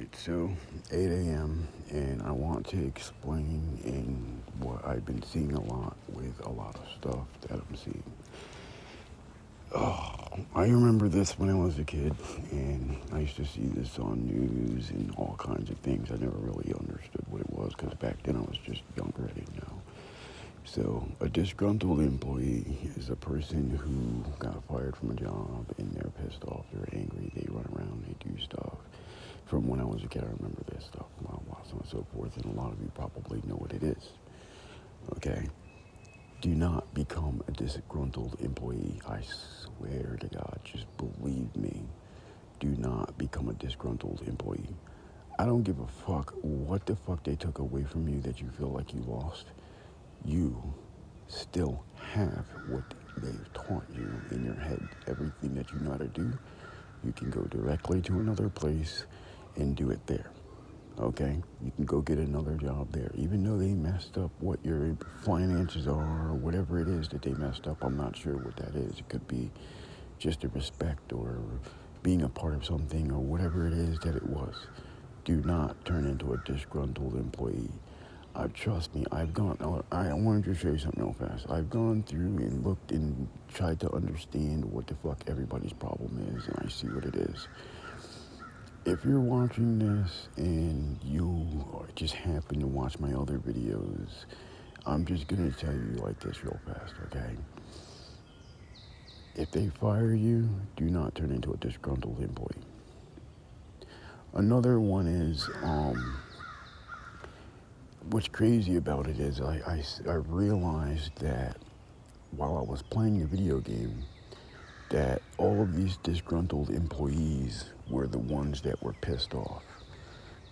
Alright, so 8 a.m. and I want to explain in what I've been seeing a lot with a lot of stuff that I'm seeing. Oh, I remember this when I was a kid, and I used to see this on news and all kinds of things. I never really understood what it was because back then I was just younger. I didn't know. So, a disgruntled employee is a person who got fired from a job and they're pissed off, they're angry, they run around, they do stuff. From when I was a kid, I remember this stuff, blah, blah, so on and so forth, and a lot of you probably know what it is. Okay? Do not become a disgruntled employee. I swear to God, just believe me. Do not become a disgruntled employee. I don't give a fuck what the fuck they took away from you that you feel like you lost. You still have what they've taught you in your head. Everything that you know how to do, you can go directly to another place and do it there. Okay? You can go get another job there. Even though they messed up what your finances are or whatever it is that they messed up, I'm not sure what that is. It could be just a respect or being a part of something or whatever it is that it was. Do not turn into a disgruntled employee. Trust me, I wanted to show you something real fast. I've gone through and looked and tried to understand what the fuck everybody's problem is, and I see what it is. If you're watching this and you just happen to watch my other videos, I'm just going to tell you like this real fast, okay? If they fire you, do not turn into a disgruntled employee. Another one is, what's crazy about it is I realized that while I was playing the video game, that all of these disgruntled employees were the ones that were pissed off.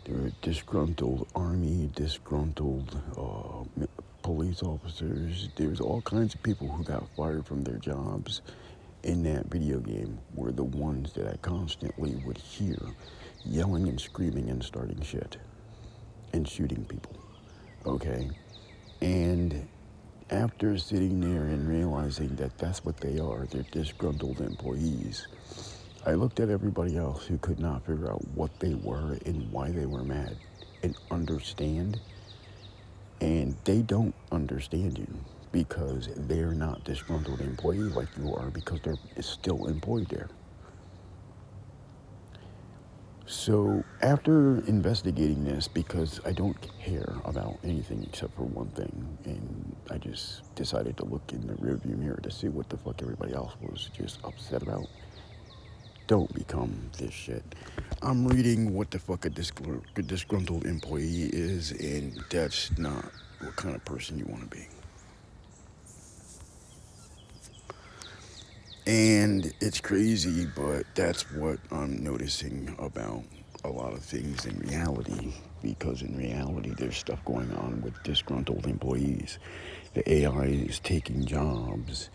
There were disgruntled army, disgruntled police officers. There's all kinds of people who got fired from their jobs in that video game were the ones that I constantly would hear yelling and screaming and starting shit and shooting people. Okay? And after sitting there and realizing that that's what they are, they're disgruntled employees, I looked at everybody else who could not figure out what they were and why they were mad and understand. And they don't understand you because they're not disgruntled employees like you are because they're still employed there. So after investigating this, because I don't care about anything except for one thing, and I just decided to look in the rearview mirror to see what the fuck everybody else was just upset about. Don't become this shit. I'm reading what the fuck a disgruntled employee is, and that's not what kind of person you want to be. And it's crazy, but that's what I'm noticing about a lot of things in reality. Because in reality, there's stuff going on with disgruntled employees. The AI is taking jobs.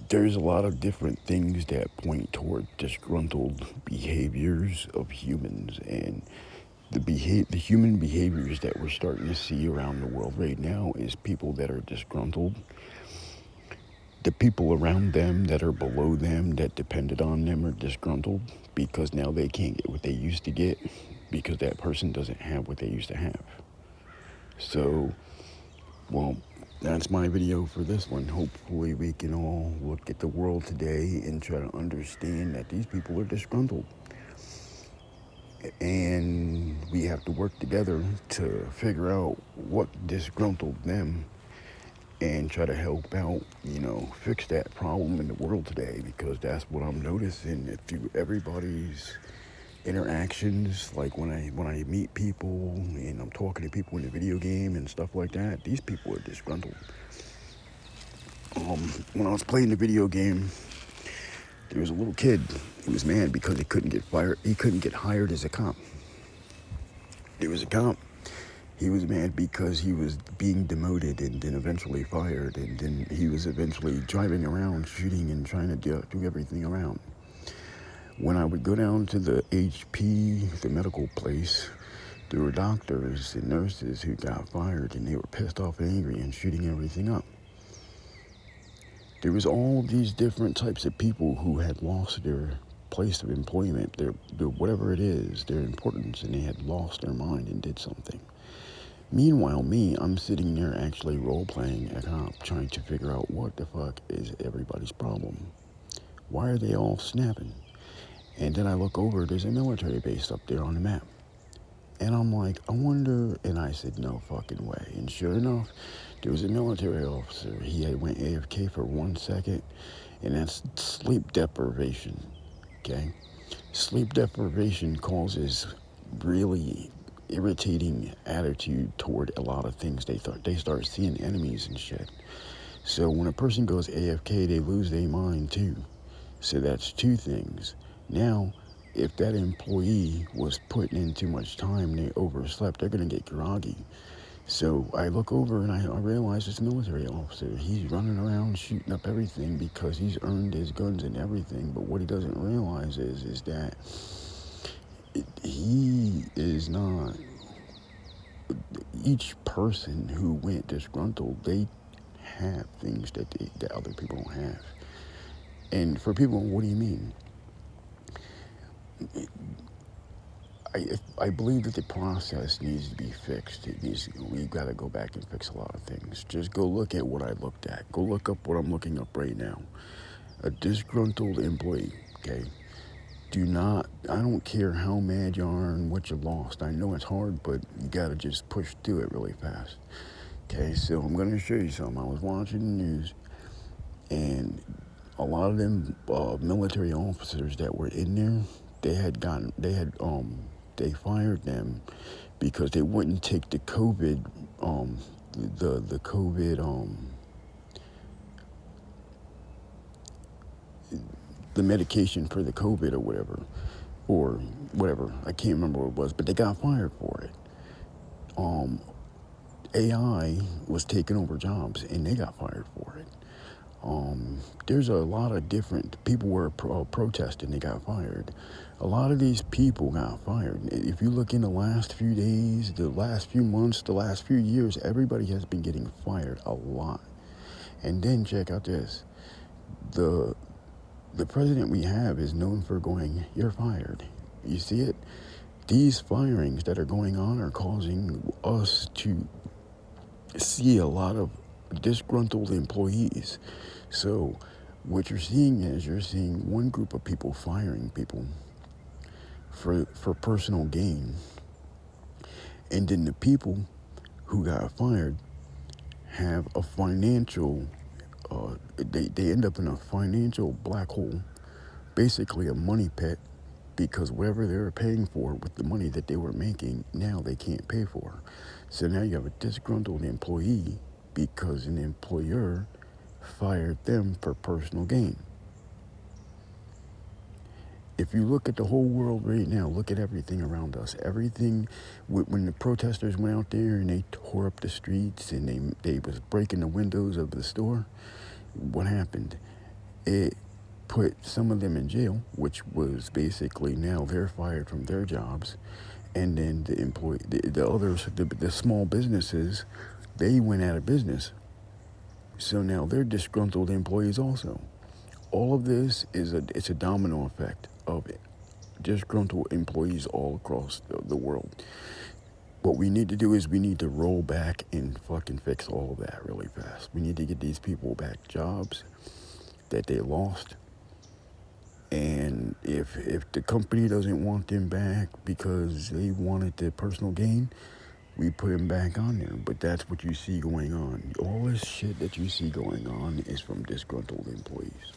There's a lot of different things that point toward disgruntled behaviors of humans. And the human behaviors that we're starting to see around the world right now is people that are disgruntled. The people around them that are below them that depended on them are disgruntled because now they can't get what they used to get because that person doesn't have what they used to have. So, well, that's my video for this one. Hopefully we can all look at the world today and try to understand that these people are disgruntled. And we have to work together to figure out what disgruntled them and try to help out, fix that problem in the world today, because that's what I'm noticing. Everybody's interactions, like when I meet people and I'm talking to people in the video game and stuff like that, these people are disgruntled. When I was playing the video game, there was a little kid. He was mad because he couldn't get fired. He couldn't get hired as a cop. There was a cop. He was mad because he was being demoted and then eventually fired, and then he was eventually driving around shooting and trying to do everything around. When I would go down to the HP, the medical place, there were doctors and nurses who got fired and they were pissed off and angry and shooting everything up. There was all these different types of people who had lost their place of employment, their whatever it is, their importance, and they had lost their mind and did something. Meanwhile, me, I'm sitting there actually role playing a cop, trying to figure out what the fuck is everybody's problem. Why are they all snapping? And then I look over, there's a military base up there on the map. And I'm like, I wonder, and I said, no fucking way. And sure enough, there was a military officer. He had went AFK for 1 second, and that's sleep deprivation, okay? Sleep deprivation causes really irritating attitude toward a lot of things. They start seeing enemies and shit. So when a person goes AFK, they lose their mind too. So that's two things. Now, if that employee was putting in too much time, they overslept, they're gonna get groggy. So I look over and I realize this military officer, he's running around shooting up everything because he's earned his guns and everything. But what he doesn't realize is that he is not, each person who went disgruntled, they have things that other people don't have. And for people, what do you mean? I believe that the process needs to be fixed. We've got to go back and fix a lot of things. Just go look at what I looked at. Go look up what I'm looking up right now. A disgruntled employee, okay? I don't care how mad you are and what you lost. I know it's hard, but you got to just push through it really fast. Okay, so I'm going to show you something. I was watching the news, and a lot of them military officers that were in there, they fired them because they wouldn't take the COVID, the COVID, the medication for the COVID or whatever. I can't remember what it was, but they got fired for it. AI was taking over jobs, and they got fired for it. There's a lot of different people were protesting. They got fired. A lot of these people got fired. If you look in the last few days, the last few months, the last few years, everybody has been getting fired a lot. And then check out this: the president we have is known for going, "You're fired." You see it? These firings that are going on are causing us to see a lot of disgruntled employees. So what you're seeing is you're seeing one group of people firing people for personal gain, and then the people who got fired have a financial they end up in a financial black hole, basically a money pit, because whatever they were paying for with the money that they were making, now they can't pay for. So now you have a disgruntled employee because an employer fired them for personal gain. If you look at the whole world right now, look at everything around us. Everything, when the protesters went out there and they tore up the streets and they was breaking the windows of the store, what happened? It put some of them in jail, which was basically now they're fired from their jobs. And then the others, the small businesses, they went out of business. So now they're disgruntled employees also. All of this it's a domino effect of it. Disgruntled employees all across the world. What we need to do is we need to roll back and fucking fix all of that really fast. We need to get these people back jobs that they lost. And if the company doesn't want them back because they wanted the personal gain, we put them back on there. But that's what you see going on. All this shit that you see going on is from disgruntled employees.